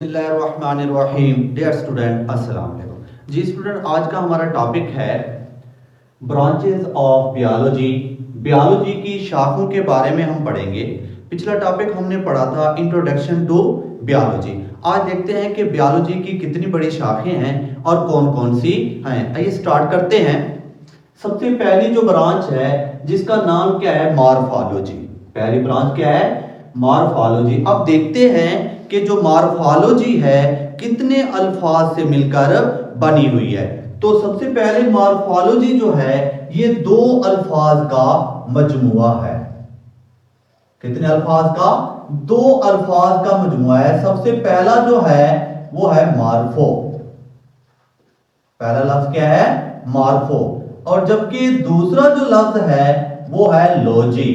बिस्मिल्लाहिर्रहमानिर्रहीम। Dear student, अस्सलाम वालेकुम। जी स्टूडेंट, आज का हमारा टॉपिक है ब्रांचेस ऑफ बायोलॉजी। बायोलॉजी की शाखों के बारे में हम पढ़ेंगे। पिछला टॉपिक हमने पढ़ा था इंट्रोडक्शन टू बायोलॉजी। आज देखते हैं कि बायोलॉजी की कितनी बड़ी शाखें हैं और कौन कौन सी हैं। आइए स्टार्ट करते हैं। सबसे पहली जो ब्रांच है जिसका नाम क्या है, मॉर्फोलॉजी। पहली ब्रांच क्या है, मॉर्फोलॉजी। अब देखते हैं कि जो मॉर्फोलॉजी है कितने अल्फाज से मिलकर बनी हुई है। तो सबसे पहले मॉर्फोलॉजी जो है ये दो अल्फाज का मजमुआ है। कितने अल्फाज का? दो अल्फाज का मजमुआ है। सबसे पहला जो है वो है मार्फो। पहला लफ्ज क्या है? मार्फो। और जबकि दूसरा जो लफ्ज है वो है लॉजी।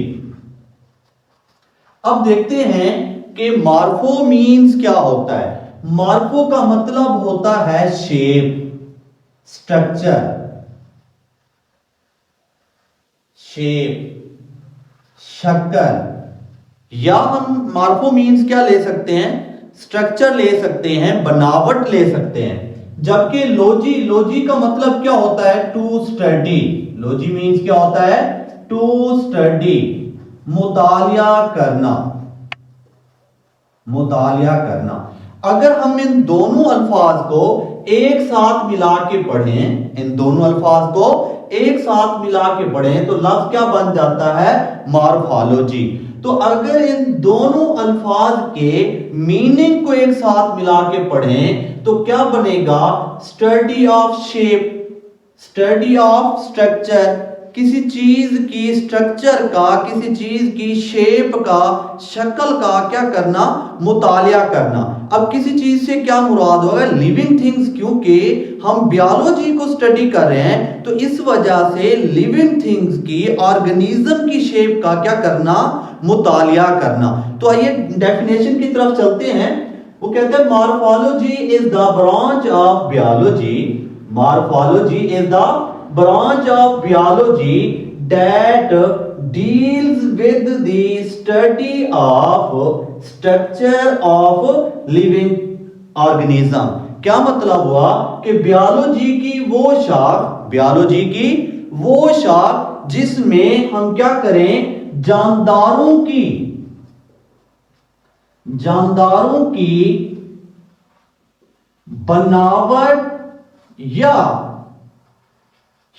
अब देखते हैं कि मार्फो मीन्स क्या होता है। मार्फो का मतलब होता है शेप, स्ट्रक्चर। शेप, शक्ल। या हम मार्फो मीन्स क्या ले सकते हैं, स्ट्रक्चर ले सकते हैं, बनावट ले सकते हैं। जबकि लॉजी, लॉजी का मतलब क्या होता है, टू स्टडी। लॉजी मीन्स क्या होता है, टू स्टडी, मुतालिया करना, मुतालिया करना। अगर हम इन दोनों अल्फाज को एक साथ मिला के पढ़ें, इन दोनों अल्फाज को एक साथ मिला के पढ़ें तो लफ्ज क्या बन जाता है, मॉर्फोलॉजी। तो अगर इन दोनों अल्फाज के मीनिंग को एक साथ मिला के पढ़ें तो क्या बनेगा, study of shape, study of structure. किसी चीज की स्ट्रक्चर का, किसी चीज की शेप का, शक्ल का क्या करना, मुतालिया करना। अब किसी चीज से क्या मुराद होगा, लिविंग थिंग्स। क्योंकि हम बायोलॉजी को स्टडी कर रहे हैं तो इस वजह से लिविंग थिंग्स की, ऑर्गेनिज्म की शेप का क्या करना, मुतालिया करना। तो आइए डेफिनेशन की तरफ चलते हैं। वो कहते हैं morphology is the branch of biology. Morphology is the branch of biology that deals with the study of structure of living organism। क्या मतलब हुआ कि बायोलॉजी की वो शाख, बायोलॉजी की वो शाख जिसमें हम क्या करें, जानदारों की, जानदारों की बनावट या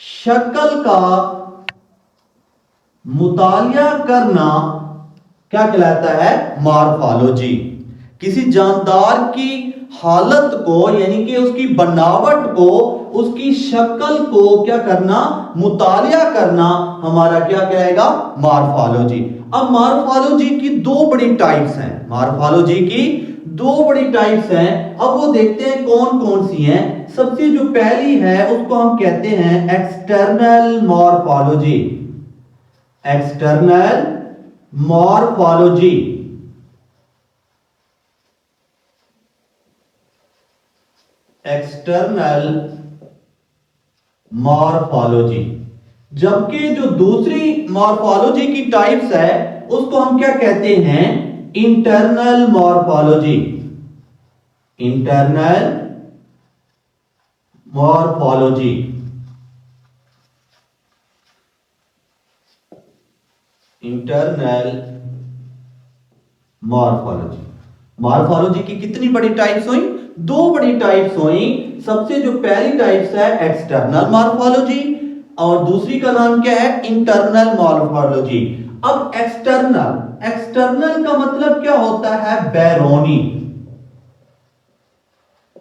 शक्ल का मुतालिया करना क्या कहलाता है, मॉर्फोलॉजी। किसी जानदार की हालत को, यानी कि उसकी बनावट को, उसकी शक्ल को क्या करना, मुतालिया करना, हमारा क्या कहेगा, मॉर्फोलॉजी। अब मॉर्फोलॉजी की दो बड़ी टाइप्स हैं, मॉर्फोलॉजी की दो बड़ी टाइप्स हैं। अब वो देखते हैं कौन कौन सी हैं। सबसे जो पहली है उसको हम कहते हैं external morphology. External morphology. External morphology. जबकि जो दूसरी मॉर्फोलॉजी की टाइप्स है उसको हम क्या कहते हैं, internal morphology. Internal morphology. Internal morphology. Morphology की कितनी बड़ी टाइप्स हुई, दो बड़ी टाइप्स हुई। सबसे जो पहली टाइप्स है एक्सटर्नल मॉर्फोलॉजी और दूसरी का नाम क्या है, इंटरनल मॉर्फोलॉजी। अब एक्सटर्नल, एक्सटर्नल का मतलब क्या होता है, बैरूनी।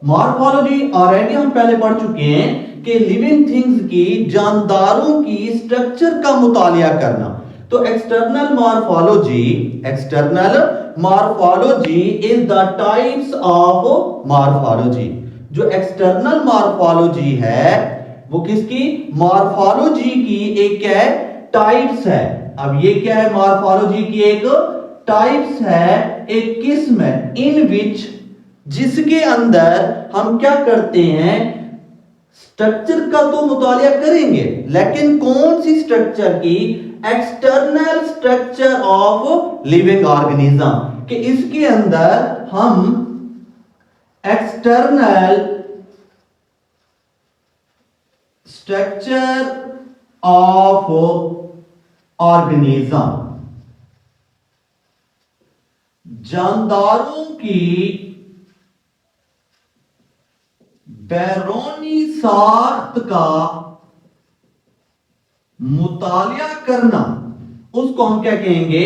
मॉर्फोलॉजी ऑलरेडी हम पहले पढ़ चुके हैं कि लिविंग थिंग्स की, जानदारों की स्ट्रक्चर का मुतालिया करना। तो external morphology, external morphology is the types of morphology. जो एक्सटर्नल मॉर्फोलॉजी है वो किसकी, मॉर्फोलॉजी की एक क्या है, टाइप्स है। अब ये क्या है, मॉर्फोलॉजी की एक टाइप्स है, एक किस्म है, इन विच, जिसके अंदर हम क्या करते हैं, स्ट्रक्चर का तो मुतालिया करेंगे लेकिन कौन सी स्ट्रक्चर की, external structure of living organism, कि इसके अंदर हम एक्सटर्नल स्ट्रक्चर ऑफ ऑर्गेनिज्म, जानदारों की बैरूनी साख्त का मुतालिया करना, उसको हम क्या कहेंगे?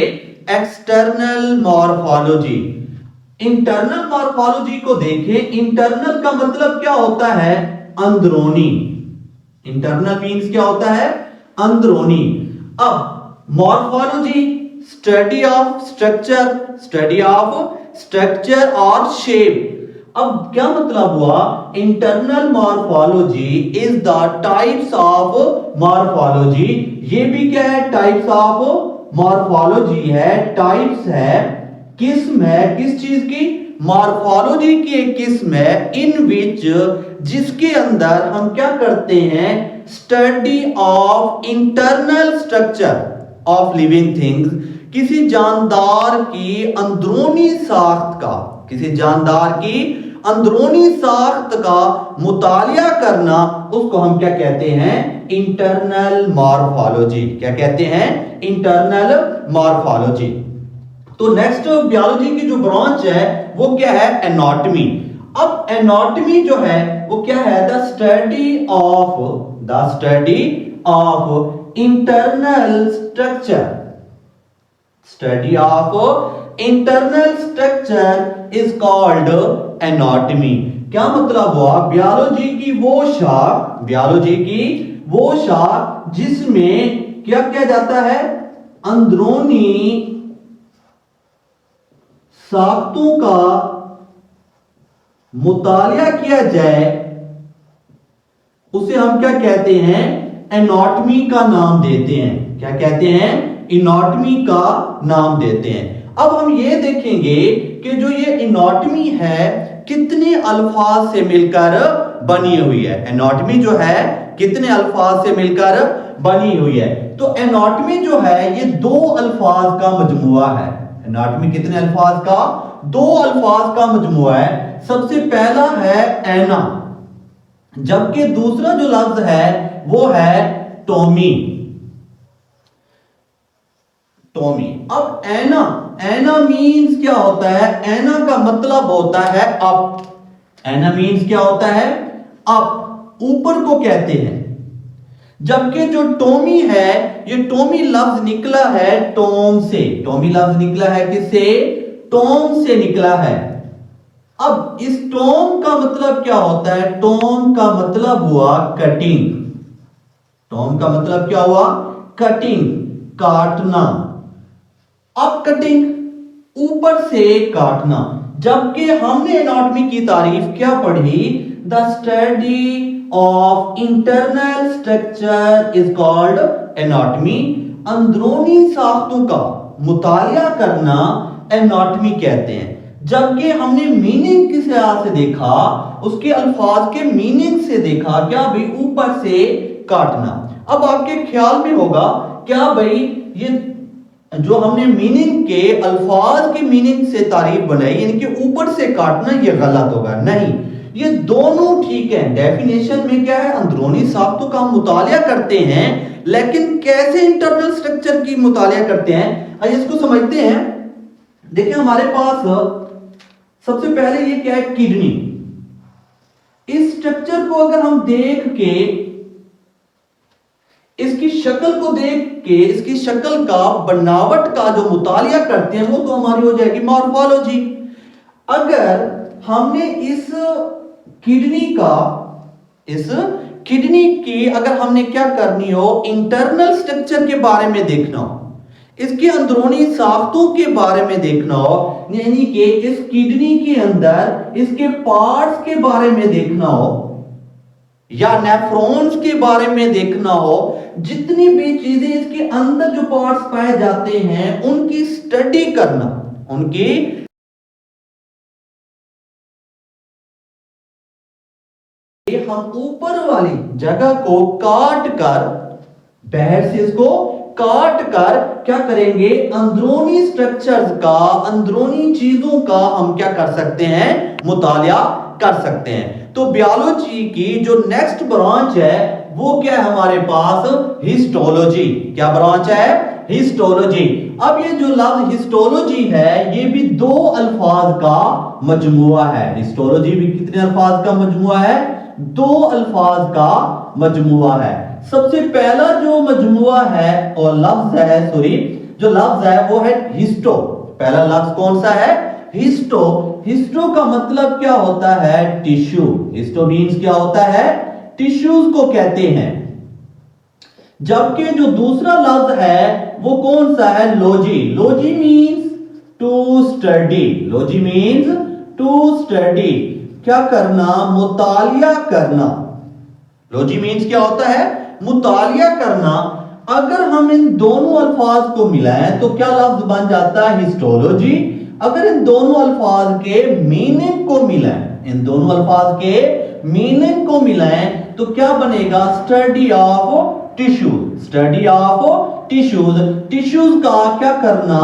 External morphology. इंटरनल मॉर्फोलॉजी को देखें, इंटरनल का मतलब क्या होता है? अंदरूनी। इंटरनल मीन्स क्या होता है? अंदरूनी। अब मॉर्फोलॉजी स्टडी ऑफ स्ट्रक्चर और शेप। अब क्या मतलब हुआ? Internal morphology is the types of morphology. ये भी क्या है? टाइप्स ऑफ मॉर्फोलॉजी है, टाइप्स है, किस्म है किस चीज की? मॉर्फोलॉजी की एक किस्म है इन विच, जिसके अंदर हम क्या करते हैं? Study of internal structure of living things, किसी जानदार की अंदरूनी साख्त का, किसी जानदार की अंदरूनी साख्त का मुतालिया करना, उसको हम क्या कहते हैं? Internal morphology. क्या कहते हैं? Internal morphology. तो नेक्स्ट बायोलॉजी की जो ब्रांच है वो क्या है? एनाटॉमी। अब एनाटॉमी जो है वो क्या है? The study of internal structure. Study of internal structure is called anatomy. क्या मतलब हुआ? बायोलॉजी की वो शाख जिसमें क्या किया जाता है? अंदरूनी साख्तों का मुतालिया किया जाए, उसे हम क्या कहते हैं? एनाटॉमी का नाम देते हैं। क्या कहते हैं? एनाटॉमी का नाम देते हैं। अब हम ये देखेंगे कि जो ये एनाटॉमी है कितने अल्फाज से मिलकर बनी हुई है। एनाटॉमी जो है कितने अल्फाज से मिलकर बनी हुई है? तो एनाटॉमी जो है ये दो अल्फाज का मजमुआ है। एनाटॉमी कितने अल्फाज का? दो अल्फाज का मजमुआ है। सबसे पहला है एना, जबकि दूसरा जो लफ्ज है वो है टोमी। अब एना मीन्स क्या होता है? एना का मतलब होता है अप। एना मीन्स क्या होता है? अप, ऊपर को कहते हैं। जबकि जो टोमी है, ये टोमी लफ्ज निकला है टोम से। टोमी लफ्ज निकला है किससे? टोम से निकला है। अब इस टोम का मतलब क्या होता है? टोम का मतलब हुआ कटिंग। टोम का मतलब क्या हुआ? कटिंग, काटना। अब कटिंग, ऊपर से काटना। जबकि हमने एनाटॉमी की तारीफ क्या पढ़ी? The study of internal structure is called anatomy. अंदरूनी साख्तों का मुतालिया करना एनाटॉमी कहते हैं। जबकि हमने मीनिंग किस तरह से देखा? उसके अल्फाज के मीनिंग से देखा। क्या भाई? ऊपर से काटना। अब आपके ख्याल में होगा क्या भाई ये जो हमने मीनिंग के अल्फाज के मीनिंग से तारीफ बनाई, इनके ऊपर से काटना ये गलत होगा? नहीं, ये दोनों ठीक है। डेफिनेशन में क्या है? अंदरूनी साख्तों का मुतालिया करते हैं, लेकिन कैसे इंटरनल स्ट्रक्चर की मुतालिया करते हैं, आइए इसको समझते हैं। देखिए हमारे पास सबसे पहले ये क्या है? किडनी। इस स्ट्रक्चर को अगर हम देख के, इसकी शक्ल को देख के, इसकी शक्ल का बनावट का जो मुतालिया करते हैं वो तो हमारी हो जाएगी मॉर्फोलॉजी। अगर हमने इस किडनी की अगर हमने क्या करनी हो? इंटरनल स्ट्रक्चर के बारे में देखना हो, इसके अंदरूनी साख्तों के बारे में देखना हो, यानी कि इस किडनी के अंदर इसके पार्ट्स के बारे में देखना हो या नेफ्रॉन्स के बारे में देखना हो, जितनी भी चीजें इसके अंदर जो पार्ट्स पाए जाते हैं उनकी स्टडी करना, उनकी हम ऊपर वाली जगह को काट कर, बाहर से इसको काट कर क्या करेंगे? अंदरूनी स्ट्रक्चर्स का, अंदरूनी चीजों का हम क्या कर सकते हैं? मुतालिया कर सकते हैं। तो बायोलॉजी की जो नेक्स्ट ब्रांच है वो क्या है हमारे पास, हिस्टोलॉजी। क्या ब्रांच है, हिस्टोलॉजी। अब ये जो लफ्ज हिस्टोलॉजी है ये भी दो अल्फाज का मजमुआ है। हिस्टोलॉजी भी कितने अल्फाज का मजमुआ है, दो अल्फाज का मजमुआ है। सबसे पहला जो मजमुआ है और लफ्ज है, सॉरी जो लफ्ज है वो है हिस्टो। पहला लफ्ज कौन सा है, हिस्टो। हिस्टो का मतलब क्या होता है, टिश्यू। हिस्टो मीन्स क्या होता है, टिश्यूज को कहते हैं। जबकि जो दूसरा लफ्ज है वो कौन सा है, logy. Logy means to study. Logy means to study, क्या करना, मुतालिया करना। लॉजी मीन्स क्या होता है, मुतालिया करना। अगर हम इन दोनों अल्फाज को मिलाएं तो क्या लफ्ज बन जाता है, हिस्टोलॉजी। अगर इन दोनों अल्फाज के मीनिंग को मिलाएं, इन दोनों अल्फाज के मीनिंग को मिलाएं तो क्या बनेगा, study of tissues. Study of tissues, tissues का क्या करना,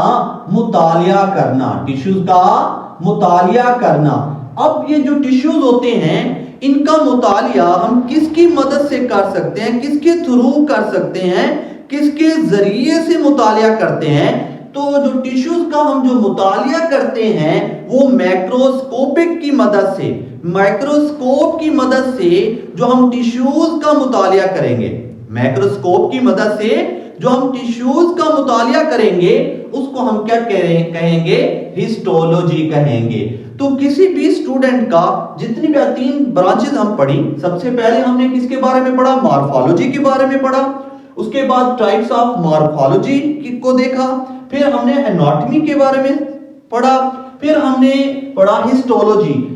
मुतालिया करना। टिश्यूज का मुतालिया करना। अब ये जो टिश्यूज होते हैं इनका मुतालिया हम किसकी मदद से कर सकते हैं, किसके थ्रू कर सकते हैं, किसके जरिए से मुतालिया करते हैं। तो जो टिश्यूज का हम जो मुतालिया करते हैं वो मैक्रोस्कोपिक की मदद से, माइक्रोस्कोप की मदद से जो हम टिश्यूज का मुतालिया करेंगे, मैक्रोस्कोप की मदद से जो हम टिश्यूज का मुतालिया करेंगे उसको हम क्या कहेंगे, हिस्टोलॉजी कहेंगे। तो किसी भी स्टूडेंट का जितनी भी तीन ब्रांचेस हम पढ़ी, सबसे पहले हमने किसके बारे में पढ़ा, मॉर्फोलॉजी के बारे में पढ़ा। उसके बाद टाइप्स ऑफ मॉर्फोलॉजी को देखा, फिर हमने एनाटॉमी के बारे में पढ़ा, फिर हमने पढ़ा हिस्टोलॉजी।